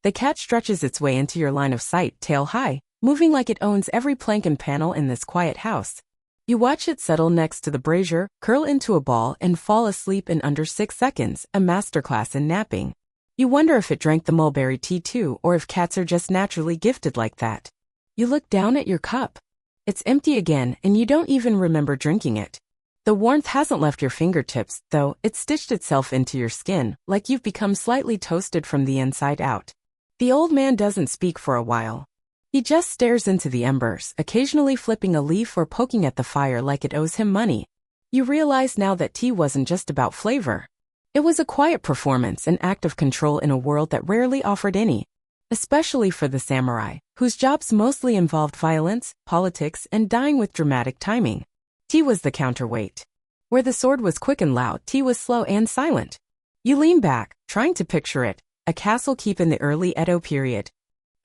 The cat stretches its way into your line of sight, tail high, moving like it owns every plank and panel in this quiet house. You watch it settle next to the brazier, curl into a ball, and fall asleep in under 6 seconds, a masterclass in napping. You wonder if it drank the mulberry tea too, or if cats are just naturally gifted like that. You look down at your cup. It's empty again, and you don't even remember drinking it. The warmth hasn't left your fingertips, though. It's stitched itself into your skin, like you've become slightly toasted from the inside out. The old man doesn't speak for a while. He just stares into the embers, occasionally flipping a leaf or poking at the fire like it owes him money. You realize now that tea wasn't just about flavor. It was a quiet performance, an act of control in a world that rarely offered any. Especially for the samurai, whose jobs mostly involved violence, politics, and dying with dramatic timing. Tea was the counterweight. Where the sword was quick and loud, tea was slow and silent. You lean back, trying to picture it, a castle keep in the early Edo period.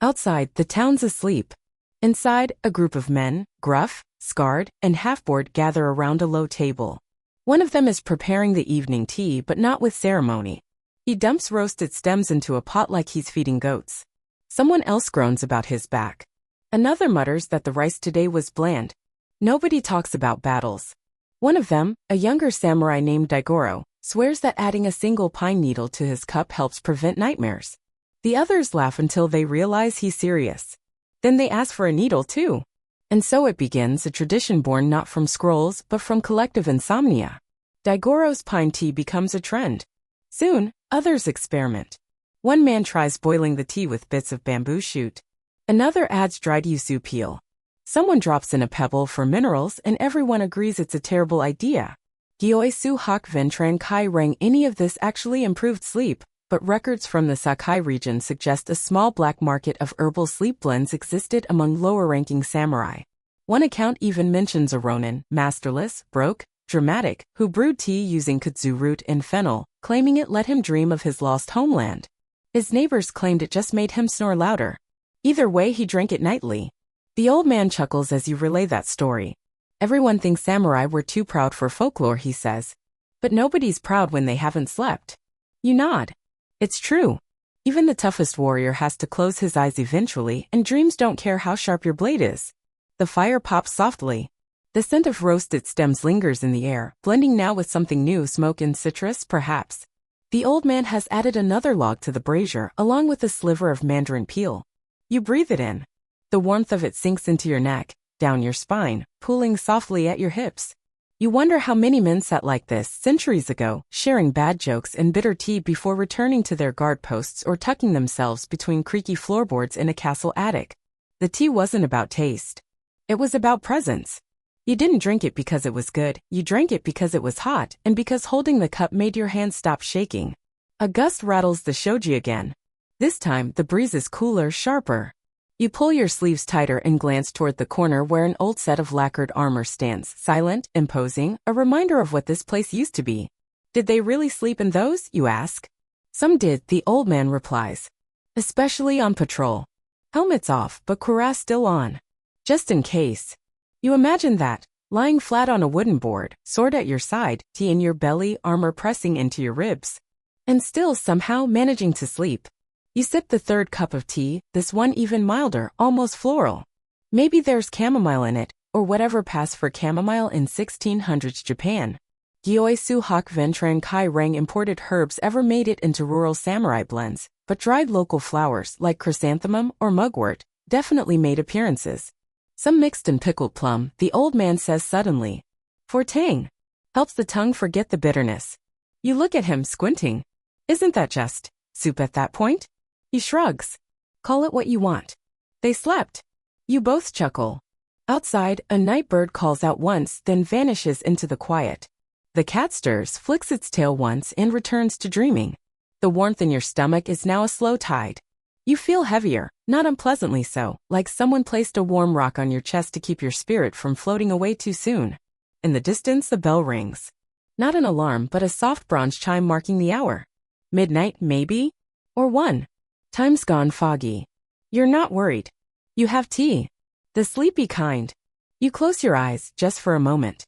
Outside, the town's asleep. Inside, a group of men, gruff, scarred, and half-bored, gather around a low table. One of them is preparing the evening tea, but not with ceremony. He dumps roasted stems into a pot like he's feeding goats. Someone else groans about his back. Another mutters that the rice today was bland. Nobody talks about battles. One of them, a younger samurai named Daigoro, swears that adding a single pine needle to his cup helps prevent nightmares. The others laugh until they realize he's serious. Then they ask for a needle too. And so it begins, a tradition born not from scrolls but from collective insomnia. Daigoro's pine tea becomes a trend. Soon, others experiment. One man tries boiling the tea with bits of bamboo shoot. Another adds dried yuzu peel. Someone drops in a pebble for minerals, and everyone agrees it's a terrible idea. Gyoisu Hak Ventran Kai Rang. Any of this actually improved sleep, but records from the Sakai region suggest a small black market of herbal sleep blends existed among lower-ranking samurai. One account even mentions a ronin, masterless, broke, dramatic, who brewed tea using kudzu root and fennel, claiming it let him dream of his lost homeland. His neighbors claimed it just made him snore louder. Either way, he drank it nightly. The old man chuckles as you relay that story. Everyone thinks samurai were too proud for folklore, he says. But nobody's proud when they haven't slept. You nod. It's true. Even the toughest warrior has to close his eyes eventually, and dreams don't care how sharp your blade is. The fire pops softly. The scent of roasted stems lingers in the air, blending now with something new, smoke and citrus, perhaps. The old man has added another log to the brazier, along with a sliver of mandarin peel. You breathe it in. The warmth of it sinks into your neck, down your spine, pooling softly at your hips. You wonder how many men sat like this centuries ago, sharing bad jokes and bitter tea before returning to their guard posts or tucking themselves between creaky floorboards in a castle attic. The tea wasn't about taste. It was about presence. You didn't drink it because it was good, you drank it because it was hot, and because holding the cup made your hands stop shaking. A gust rattles the shoji again. This time, the breeze is cooler, sharper. You pull your sleeves tighter and glance toward the corner where an old set of lacquered armor stands, silent, imposing, a reminder of what this place used to be. Did they really sleep in those, you ask? Some did, the old man replies. Especially on patrol. Helmets off, but cuirass still on. Just in case. You imagine that, lying flat on a wooden board, sword at your side, tea in your belly, armor pressing into your ribs. And still somehow managing to sleep. You sip the third cup of tea, this one even milder, almost floral. Maybe there's chamomile in it, or whatever passed for chamomile in 1600s Japan. Gyoisu Hak Ventran Kai Rang. Imported herbs ever made it into rural samurai blends, but dried local flowers like chrysanthemum or mugwort definitely made appearances. Some mixed in pickled plum, the old man says suddenly. For tang. Helps the tongue forget the bitterness. You look at him, squinting. Isn't that just soup at that point? He shrugs. Call it what you want. They slept. You both chuckle. Outside, a night bird calls out once, then vanishes into the quiet. The cat stirs, flicks its tail once, and returns to dreaming. The warmth in your stomach is now a slow tide. You feel heavier, not unpleasantly so, like someone placed a warm rock on your chest to keep your spirit from floating away too soon. In the distance, the bell rings. Not an alarm, but a soft bronze chime marking the hour. Midnight, maybe? Or 1. Time's gone foggy. You're not worried. You have tea. The sleepy kind. You close your eyes, just for a moment.